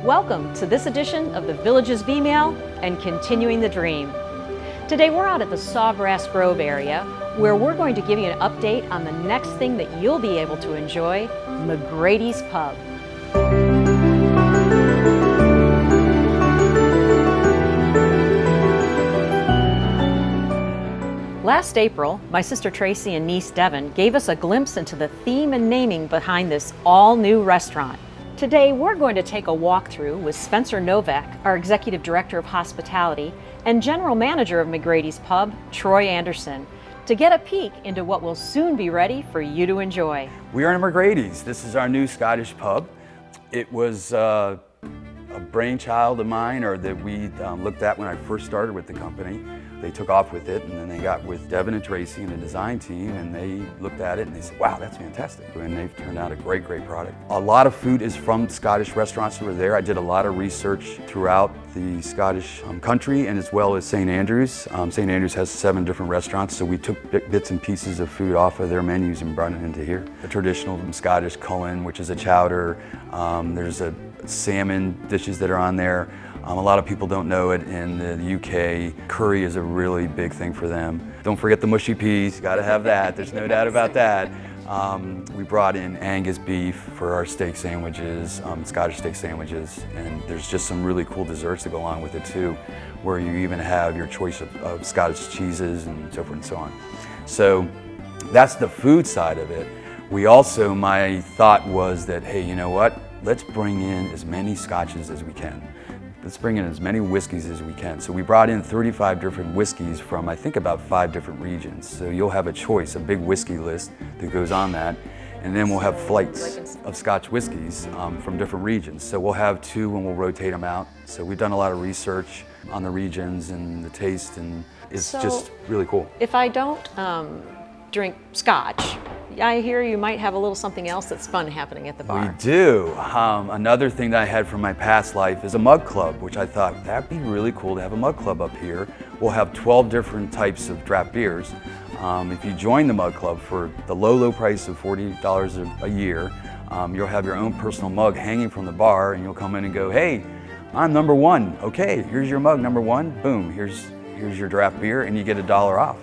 Welcome to this edition of the Village's V-Mail and Continuing the Dream. Today we're out at the Sawgrass Grove area where we're going to give you an update on the next thing that you'll be able to enjoy, McGrady's Pub. Last April, my sister Tracy and niece Devin gave us a glimpse into the theme and naming behind this all-new restaurant. Today, we're going to take a walkthrough with Spencer Novak, our Executive Director of Hospitality, and General Manager of McGrady's Pub, Troy Anderson, to get a peek into what will soon be ready for you to enjoy. We are in McGrady's. This is our new Scottish pub. It was a brainchild of mine, or that we looked at when I first started with the company. They took off with it, and then they got with Devin and Tracy and the design team, and they looked at it and they said, wow, that's fantastic. And they've turned out a great, great product. A lot of food is from Scottish restaurants that were there. I did a lot of research throughout the Scottish country, and as well as St. Andrews. St. Andrews has 7 different restaurants, so we took bits and pieces of food off of their menus and brought it into here. The traditional Scottish cuisine, which is a chowder. There's a salmon dishes that are on there. A lot of people don't know it. In the UK, curry is a really big thing for them. Don't forget the mushy peas, gotta have that, there's no doubt about that. We brought in Angus beef for our steak sandwiches, Scottish steak sandwiches, and there's just some really cool desserts to go along with it too, where you even have your choice of Scottish cheeses and so forth and so on. So that's the food side of it. We also, my thought was that, hey, you know what? Let's bring in as many scotches as we can. Let's bring in as many whiskeys as we can. So we brought in 35 different whiskeys from, I think, about 5 different regions. So you'll have a choice, a big whiskey list that goes on that. And then we'll have flights of Scotch whiskeys from different regions. So we'll have 2 and we'll rotate them out. So we've done a lot of research on the regions and the taste, and it's just really cool. If I don't drink Scotch, I hear you might have a little something else that's fun happening at the bar. We do. Another thing that I had from my past life is a mug club, which I thought that'd be really cool to have a mug club up here. We'll have 12 different types of draft beers. If you join the mug club for the low price of $40 a year, you'll have your own personal mug hanging from the bar, and you'll come in and go, hey, I'm number 1. Okay, here's your mug, number 1. Boom, here's your draft beer, and you get $1 off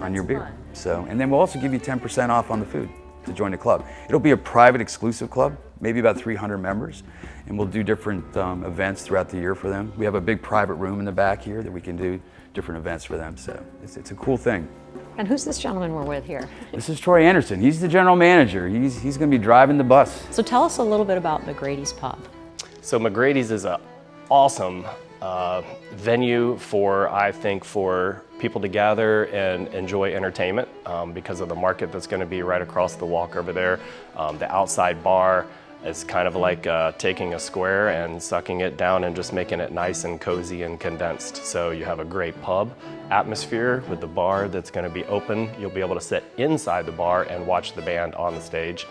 on your beer. So, and then we'll also give you 10% off on the food to join the club. It'll be a private exclusive club, maybe about 300 members, and we'll do different events throughout the year for them. We have a big private room in the back here that we can do different events for them, so it's a cool thing. And who's this gentleman we're with here? This is Troy Anderson. He's the general manager. He's going to be driving the bus. So tell us a little bit about McGrady's Pub. So McGrady's is an awesome venue I think, for people to gather and enjoy entertainment because of the market that's going to be right across the walk over there. The outside bar is kind of like taking a square and sucking it down and just making it nice and cozy and condensed. So you have a great pub atmosphere with the bar that's going to be open. You'll be able to sit inside the bar and watch the band on the stage,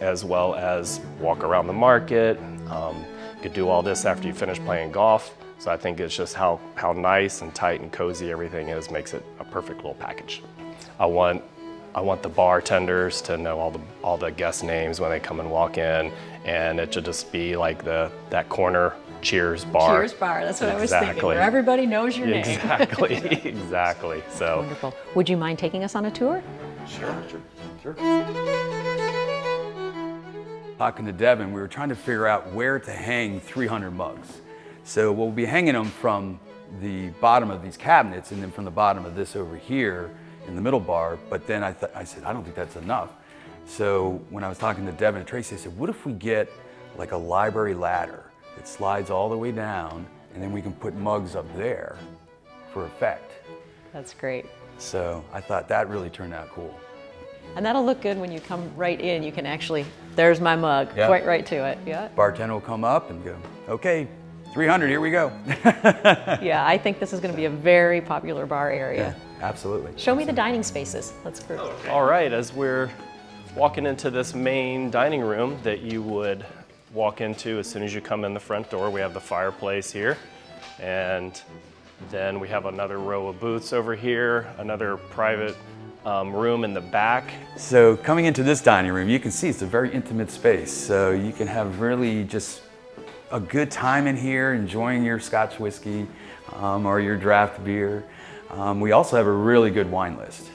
as well as walk around the market. You could do all this after you finish playing golf. So I think it's just how nice and tight and cozy everything is makes it a perfect little package. I want the bartenders to know all the guest names when they come and walk in, and it should just be like that corner Cheers bar. Cheers bar, that's what I was thinking, where everybody knows your name. Exactly, exactly. So wonderful. Would you mind taking us on a tour? Sure. Talking to Devin, we were trying to figure out where to hang 300 mugs. So we'll be hanging them from the bottom of these cabinets, and then from the bottom of this over here in the middle bar. But then I said, I don't think that's enough. So when I was talking to Devin and Tracy, I said, what if we get like a library ladder that slides all the way down, and then we can put mugs up there for effect. That's great. So I thought that really turned out cool. And that'll look good when you come right in. You can actually, there's my mug, quite right to it. Yeah. Bartender will come up and go, okay, 300, here we go. Yeah, I think this is going to be a very popular bar area. Yeah, absolutely. Show me the dining spaces. Let's go. Okay. All right, as we're walking into this main dining room that you would walk into as soon as you come in the front door, we have the fireplace here. And then we have another row of booths over here, another private room in the back. So coming into this dining room, you can see it's a very intimate space. So you can have really just a good time in here, enjoying your Scotch whiskey or your draft beer. We also have a really good wine list.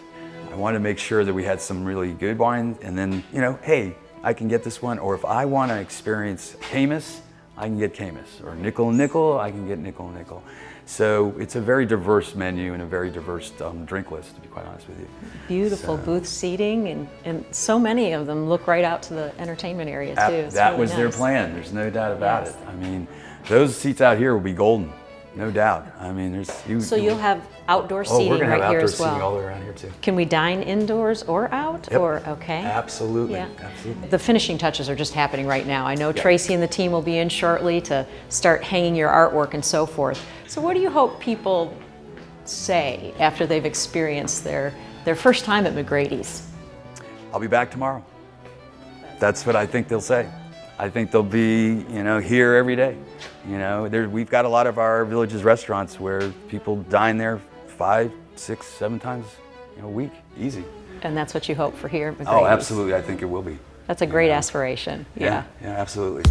I wanted to make sure that we had some really good wine, and then, you know, hey, I can get this one, or if I want to experience Caymus, I can get Caymus, or nickel and nickel, I can get nickel and nickel. So it's a very diverse menu and a very diverse drink list, to be quite honest with you. Beautiful booth seating, and so many of them look right out to the entertainment area too. It's That really was their nice. plan, there's no doubt about Yes. it. I mean, those seats out here will be golden, no doubt. I mean, there's... So you'll have outdoor Oh, we're seating gonna have right here outdoor as well. seating all around here too. Can we dine indoors or out? Yep. Or okay? Absolutely, Yeah. absolutely. The finishing touches are just happening right now. I know Tracy and the team will be in shortly to start hanging your artwork and so forth. So what do you hope people say after they've experienced their first time at McGrady's? I'll be back tomorrow. That's what I think they'll say. I think they'll be, you know, here every day. You know, we've got a lot of our Villages restaurants where people dine there 5, 6, 7 times a week, easy. And that's what you hope for here at McGrady's? Oh, absolutely, I think it will be. That's a great aspiration, yeah. Yeah, absolutely.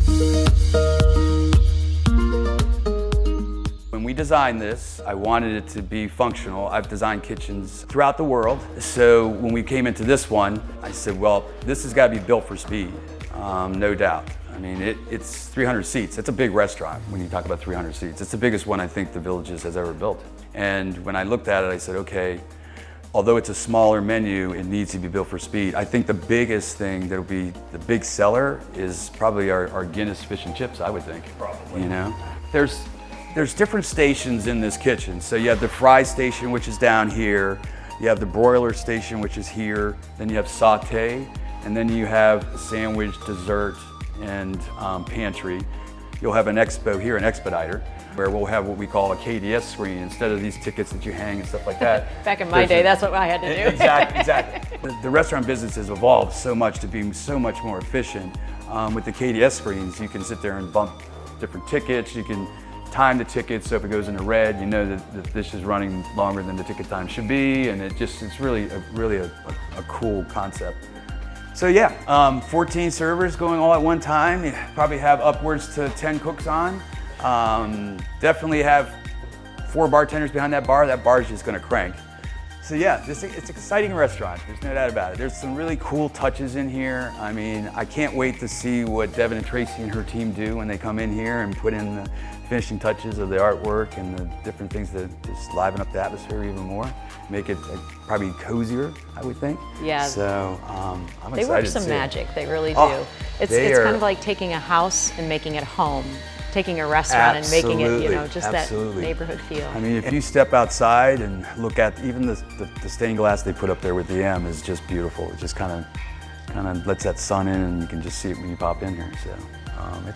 When we designed this, I wanted it to be functional. I've designed kitchens throughout the world. So when we came into this one, I said, well, this has got to be built for speed, no doubt. I mean, it's 300 seats. It's a big restaurant when you talk about 300 seats. It's the biggest one I think the Villages has ever built. And when I looked at it, I said, okay, although it's a smaller menu, it needs to be built for speed. I think the biggest thing that'll be the big seller is probably our Guinness fish and chips, I would think. Probably. You know? There's different stations in this kitchen. So you have the fry station, which is down here. You have the broiler station, which is here. Then you have saute, and then you have sandwich, dessert, and pantry. You'll have an expo here, an expediter, where we'll have what we call a KDS screen instead of these tickets that you hang and stuff like that. Back in my day, that's what I had to do. Exactly. The restaurant business has evolved so much to be so much more efficient. With the KDS screens, you can sit there and bump different tickets. You can time the ticket, so if it goes into red, you know that the dish is running longer than the ticket time should be, and it's really a cool concept. So yeah, 14 servers going all at one time. You probably have upwards to 10 cooks on. Definitely have 4 bartenders behind that bar. That bar is just going to crank. So yeah, it's an exciting restaurant. There's no doubt about it. There's some really cool touches in here. I mean, I can't wait to see what Devin and Tracy and her team do when they come in here and put in the finishing touches of the artwork and the different things that just liven up the atmosphere even more. Make it probably cozier, I would think. Yeah. So I'm excited They work to some see it. magic, they really do. Oh, It's they kind are- of like taking a house and making it home, taking a restaurant and making it, you know, just Absolutely. that neighborhood feel. I mean, if you step outside and look at even the stained glass they put up there with the M is just beautiful. It just kind of lets that sun in, and you can just see it when you pop in here. So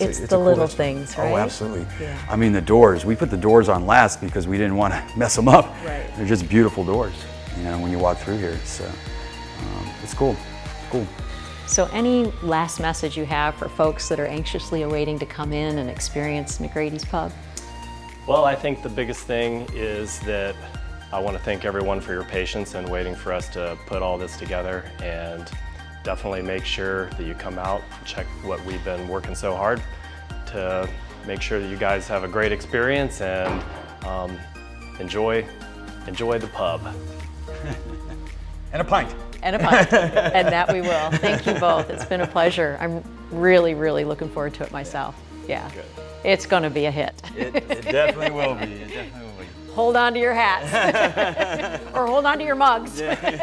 It's a the cool little restaurant. things, right? Oh, absolutely. Yeah. I mean, the doors. We put the doors on last because we didn't want to mess them up. Right. They're just beautiful doors, you know, when you walk through here. So it's cool. It's cool. So any last message you have for folks that are anxiously awaiting to come in and experience McGrady's Pub? Well, I think the biggest thing is that I want to thank everyone for your patience and waiting for us to put all this together, and definitely make sure that you come out and check what we've been working so hard to make sure that you guys have a great experience and enjoy the pub. And a pint. And a pint, and that we will. Thank you both. It's been a pleasure. I'm really, really looking forward to it myself. Yeah, Good. It's going to be a hit. It definitely will be. It definitely will be. Hold on to your hats, or hold on to your mugs. Just in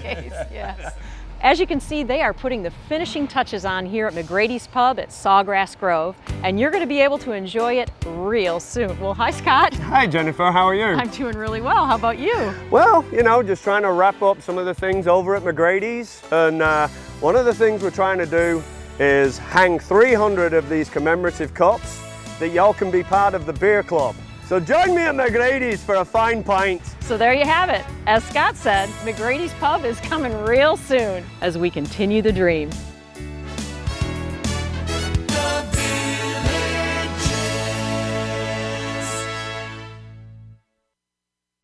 case, yes. As you can see, they are putting the finishing touches on here at McGrady's Pub at Sawgrass Grove, and you're going to be able to enjoy it real soon. Well, hi, Scott. Hi, Jennifer. How are you? I'm doing really well. How about you? Well, you know, just trying to wrap up some of the things over at McGrady's. And one of the things we're trying to do is hang 300 of these commemorative cups that y'all can be part of the beer club. So join me at McGrady's for a fine pint. So there you have it. As Scott said, McGrady's Pub is coming real soon as we continue the dream.